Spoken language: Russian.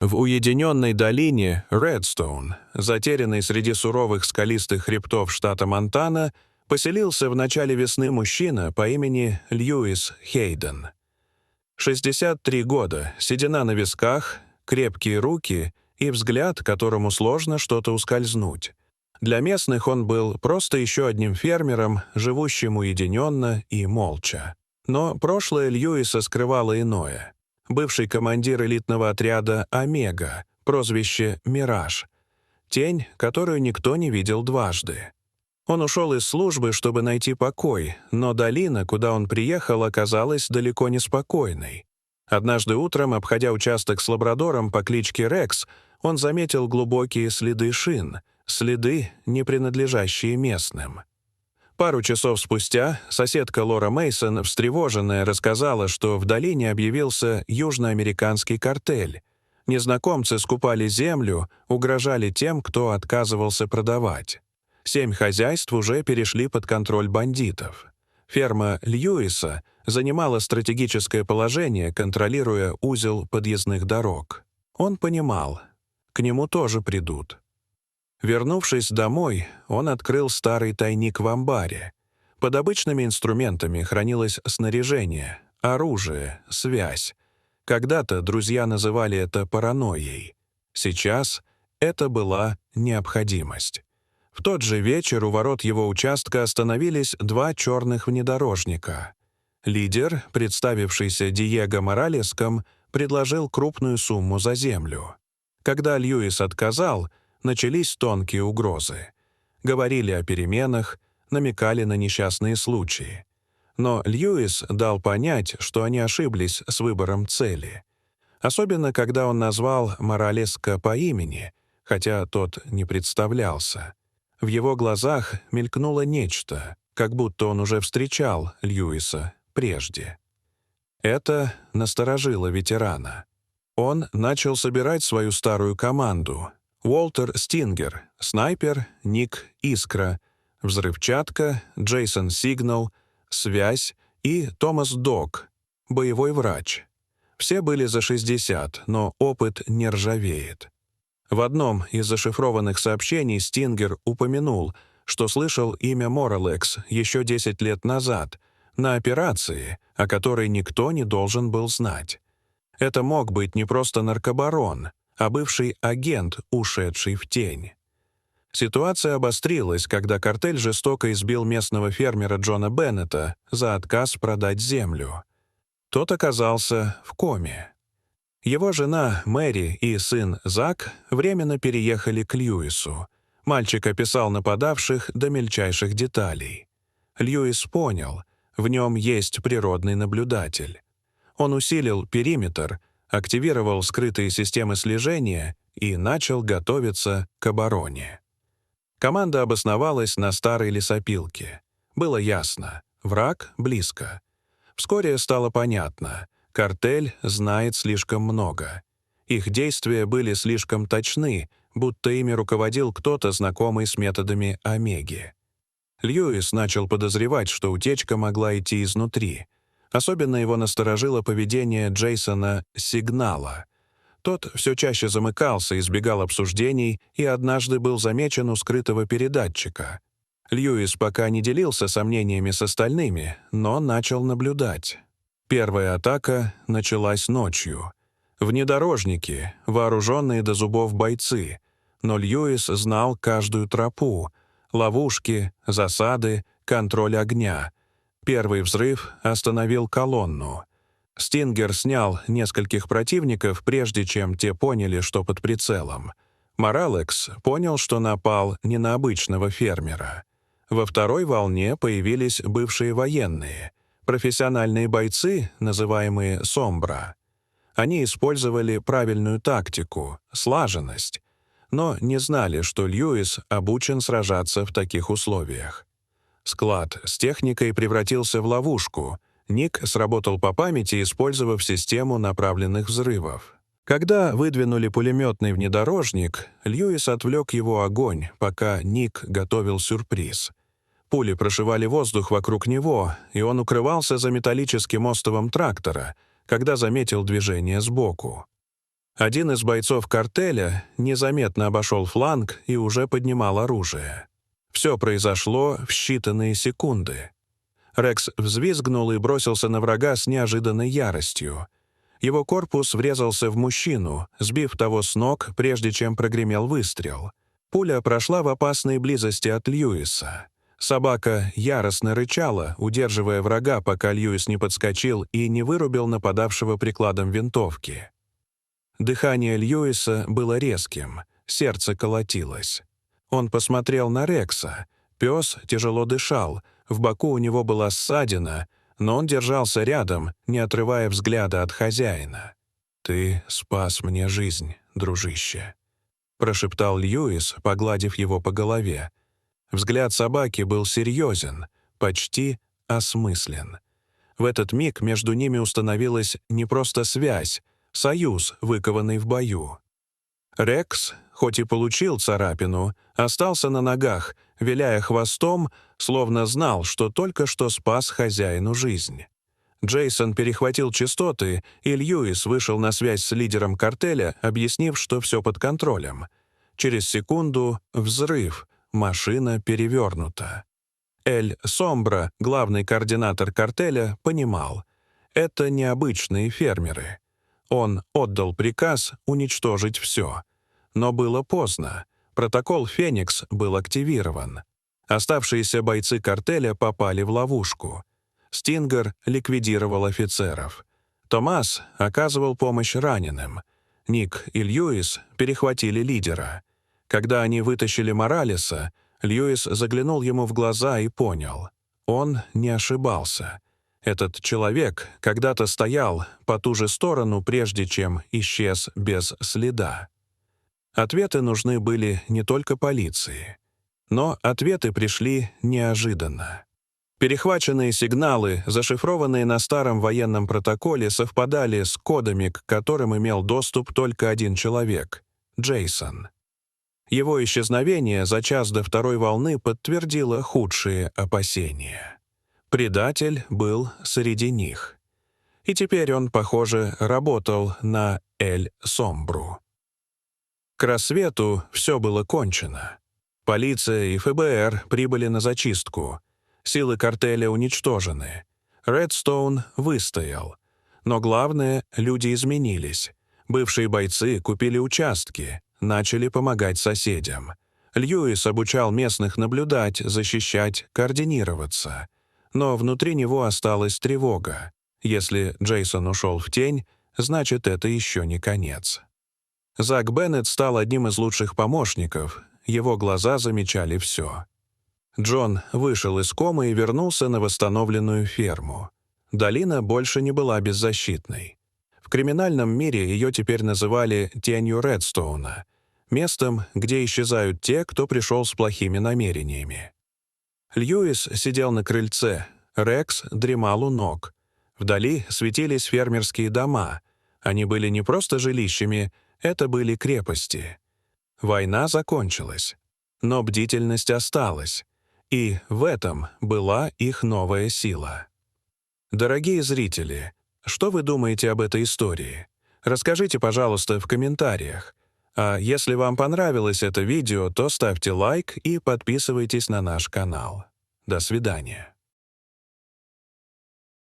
В уединенной долине Редстоун, затерянной среди суровых скалистых хребтов штата Монтана, поселился в начале весны мужчина по имени Льюис Хейден. 63 года, седина на висках, крепкие руки и взгляд, которому сложно что-то ускользнуть. Для местных он был просто еще одним фермером, живущим уединенно и молча. Но прошлое Льюиса скрывало иное. Бывший командир элитного отряда «Омега», прозвище «Мираж». Тень, которую никто не видел дважды. Он ушел из службы, чтобы найти покой, но долина, куда он приехал, оказалась далеко не спокойной. Однажды утром, обходя участок с лабрадором по кличке Рекс, он заметил глубокие следы шин, следы, не принадлежащие местным. Пару часов спустя соседка Лора Мейсон, встревоженная, рассказала, что в долине объявился южноамериканский картель. Незнакомцы скупали землю, угрожали тем, кто отказывался продавать. 7 хозяйств уже перешли под контроль бандитов. Ферма Льюиса занимала стратегическое положение, контролируя узел подъездных дорог. Он понимал, к нему тоже придут. Вернувшись домой, он открыл старый тайник в амбаре. Под обычными инструментами хранилось снаряжение, оружие, связь. Когда-то друзья называли это паранойей. Сейчас это была необходимость. В тот же вечер у ворот его участка остановились 2 черных внедорожника. Лидер, представившийся Диего Моралеском, предложил крупную сумму за землю. Когда Льюис отказал, начались тонкие угрозы. Говорили о переменах, намекали на несчастные случаи. Но Льюис дал понять, что они ошиблись с выбором цели. Особенно, когда он назвал Моралеска по имени, хотя тот не представлялся. В его глазах мелькнуло нечто, как будто он уже встречал Льюиса прежде. Это насторожило ветерана. Он начал собирать свою старую команду. Уолтер Стингер, снайпер, Ник Искра, взрывчатка, Джейсон Сигнал, связь и Томас Дог, боевой врач. Все были за 60, но опыт не ржавеет. В одном из зашифрованных сообщений Стингер упомянул, что слышал имя Моралекс еще 10 лет назад, на операции, о которой никто не должен был знать. Это мог быть не просто наркобарон, а бывший агент, ушедший в тень. Ситуация обострилась, когда картель жестоко избил местного фермера Джона Беннета за отказ продать землю. Тот оказался в коме. Его жена Мэри и сын Зак временно переехали к Льюису. Мальчик описал нападавших до мельчайших деталей. Льюис понял, в нем есть природный наблюдатель. Он усилил периметр, активировал скрытые системы слежения и начал готовиться к обороне. Команда обосновалась на старой лесопилке. Было ясно — враг близко. Вскоре стало понятно — картель знает слишком много. Их действия были слишком точны, будто ими руководил кто-то, знакомый с методами Омеги. Льюис начал подозревать, что утечка могла идти изнутри. Особенно его насторожило поведение Джейсона Сигнала. Тот все чаще замыкался, избегал обсуждений и однажды был замечен у скрытого передатчика. Льюис пока не делился сомнениями с остальными, но начал наблюдать. Первая атака началась ночью. Внедорожники, вооруженные до зубов бойцы, но Льюис знал каждую тропу, ловушки, засады, контроль огня. Первый взрыв остановил колонну. Стингер снял нескольких противников, прежде чем те поняли, что под прицелом. Моралекс понял, что напал не на обычного фермера. Во второй волне появились бывшие военные, профессиональные бойцы, называемые «сомбра». Они использовали правильную тактику, слаженность, но не знали, что Льюис обучен сражаться в таких условиях. Склад с техникой превратился в ловушку. Ник сработал по памяти, использовав систему направленных взрывов. Когда выдвинули пулеметный внедорожник, Льюис отвлек его огонь, пока Ник готовил сюрприз. Пули прошивали воздух вокруг него, и он укрывался за металлическим остовом трактора, когда заметил движение сбоку. Один из бойцов картеля незаметно обошел фланг и уже поднимал оружие. Все произошло в считанные секунды. Рекс взвизгнул и бросился на врага с неожиданной яростью. Его корпус врезался в мужчину, сбив того с ног, прежде чем прогремел выстрел. Пуля прошла в опасной близости от Льюиса. Собака яростно рычала, удерживая врага, пока Льюис не подскочил и не вырубил нападавшего прикладом винтовки. Дыхание Льюиса было резким, сердце колотилось. Он посмотрел на Рекса. Пес тяжело дышал, в боку у него была ссадина, но он держался рядом, не отрывая взгляда от хозяина. «Ты спас мне жизнь, дружище», — прошептал Льюис, погладив его по голове. Взгляд собаки был серьезен, почти осмыслен. В этот миг между ними установилась не просто связь, союз, выкованный в бою. Рекс, хоть и получил царапину, остался на ногах, виляя хвостом, словно знал, что только что спас хозяину жизнь. Джейсон перехватил частоты, и Льюис вышел на связь с лидером картеля, объяснив, что все под контролем. Через секунду — взрыв, машина перевернута. Эль Сомбра, главный координатор картеля, понимал — это необычные фермеры. Он отдал приказ уничтожить все. Но было поздно. Протокол «Феникс» был активирован. Оставшиеся бойцы картеля попали в ловушку. Стингер ликвидировал офицеров. Томас оказывал помощь раненым. Ник и Льюис перехватили лидера. Когда они вытащили Моралеса, Льюис заглянул ему в глаза и понял. Он не ошибался. Этот человек когда-то стоял по ту же сторону, прежде чем исчез без следа. Ответы нужны были не только полиции. Но ответы пришли неожиданно. Перехваченные сигналы, зашифрованные на старом военном протоколе, совпадали с кодами, к которым имел доступ только один человек — Джейсон. Его исчезновение за час до второй волны подтвердило худшие опасения. Предатель был среди них. И теперь он, похоже, работал на Эль Сомбру. К рассвету все было кончено. Полиция и ФБР прибыли на зачистку. Силы картеля уничтожены. Редстоун выстоял. Но главное, люди изменились. Бывшие бойцы купили участки, начали помогать соседям. Льюис обучал местных наблюдать, защищать, координироваться. Но внутри него осталась тревога. Если Джейсон ушел в тень, значит, это еще не конец. Зак Беннет стал одним из лучших помощников. Его глаза замечали все. Джон вышел из комы и вернулся на восстановленную ферму. Долина больше не была беззащитной. В криминальном мире ее теперь называли «тенью Редстоуна», местом, где исчезают те, кто пришел с плохими намерениями. Льюис сидел на крыльце, Рекс дремал у ног. Вдали светились фермерские дома. Они были не просто жилищами, это были крепости. Война закончилась, но бдительность осталась, и в этом была их новая сила. Дорогие зрители, что вы думаете об этой истории? Расскажите, пожалуйста, в комментариях. А если вам понравилось это видео, то ставьте лайк и подписывайтесь на наш канал. До свидания.